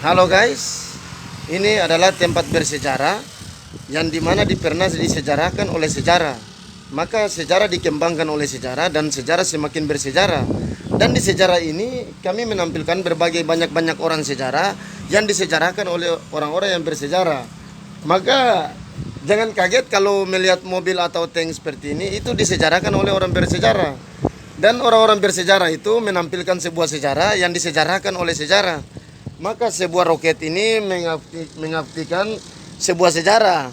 Halo guys, ini adalah tempat bersejarah yang dimana pernah disejarahkan oleh sejarah. Maka sejarah dikembangkan oleh sejarah dan sejarah semakin bersejarah. Dan di sejarah ini kami menampilkan berbagai banyak orang sejarah yang disejarahkan oleh orang-orang yang bersejarah. Maka jangan kaget kalau melihat mobil atau tank seperti ini, itu disejarahkan oleh orang bersejarah. Dan orang-orang bersejarah itu menampilkan sebuah sejarah yang disejarahkan oleh sejarah. Maka sebuah roket ini mengabdikan sebuah sejarah,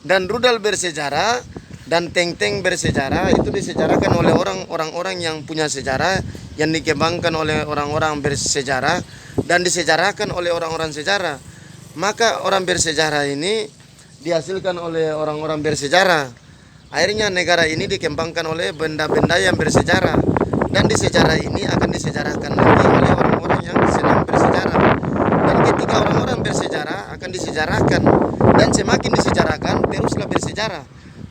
dan rudal bersejarah dan tank-tank bersejarah itu disejarahkan oleh orang-orang yang punya sejarah, yang dikembangkan oleh orang-orang bersejarah dan disejarahkan oleh orang-orang sejarah. Maka orang bersejarah ini dihasilkan oleh orang-orang bersejarah. Akhirnya negara ini dikembangkan oleh benda-benda yang bersejarah, dan di sejarah ini akan disejarahkan lagi oleh orang-orang yang senang bersejarah. Dan ketika orang-orang bersejarah akan disejarahkan, dan semakin disejarahkan teruslah bersejarah.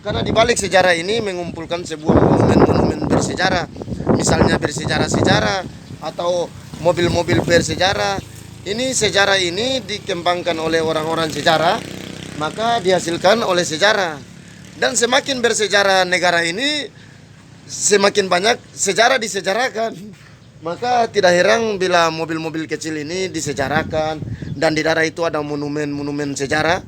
Karena di balik sejarah ini mengumpulkan sebuah monumen-monumen bersejarah, misalnya bersejarah-sejarah atau mobil-mobil bersejarah. Ini sejarah ini dikembangkan oleh orang-orang sejarah, maka dihasilkan oleh sejarah. Dan semakin bersejarah negara ini, semakin banyak sejarah disejarahkan. Maka tidak heran bila mobil-mobil kecil ini disejarahkan, dan di daerah itu ada monumen-monumen sejarah.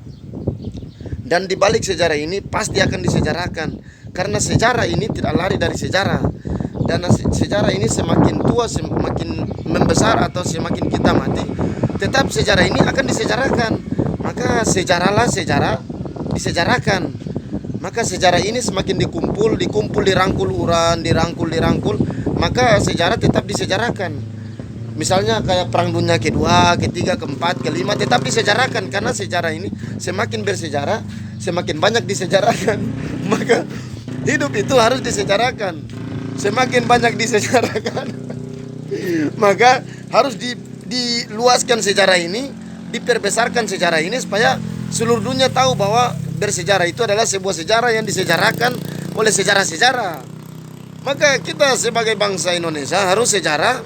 Dan di balik sejarah ini pasti akan disejarahkan, karena sejarah ini tidak lari dari sejarah. Dan sejarah ini semakin tua, semakin membesar atau semakin kita mati, tetap sejarah ini akan disejarahkan. Maka sejarahlah sejarah disejarahkan. Maka sejarah ini semakin dikumpul, dirangkul uran, dirangkul, maka sejarah tetap disejarahkan. Misalnya kayak perang dunia kedua, ketiga, keempat, kelima tetap disejarahkan, karena sejarah ini semakin bersejarah, semakin banyak disejarahkan. Maka hidup itu harus disejarahkan. Semakin banyak disejarahkan, maka harus diluaskan sejarah ini, diperbesarkan sejarah ini supaya seluruh dunia tahu bahwa bersejarah itu adalah sebuah sejarah yang disejarahkan oleh sejarah-sejarah. Maka kita sebagai bangsa Indonesia harus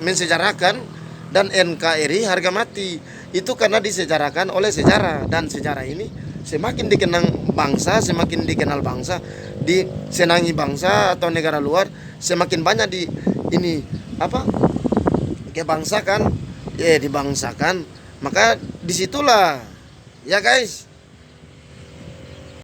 mensejarahkan, dan NKRI harga mati. Itu karena disejarahkan oleh sejarah, dan sejarah ini semakin dikenang bangsa, semakin dikenal bangsa, disenangi bangsa atau negara luar, semakin banyak dibangsakan. Maka disitulah ya guys,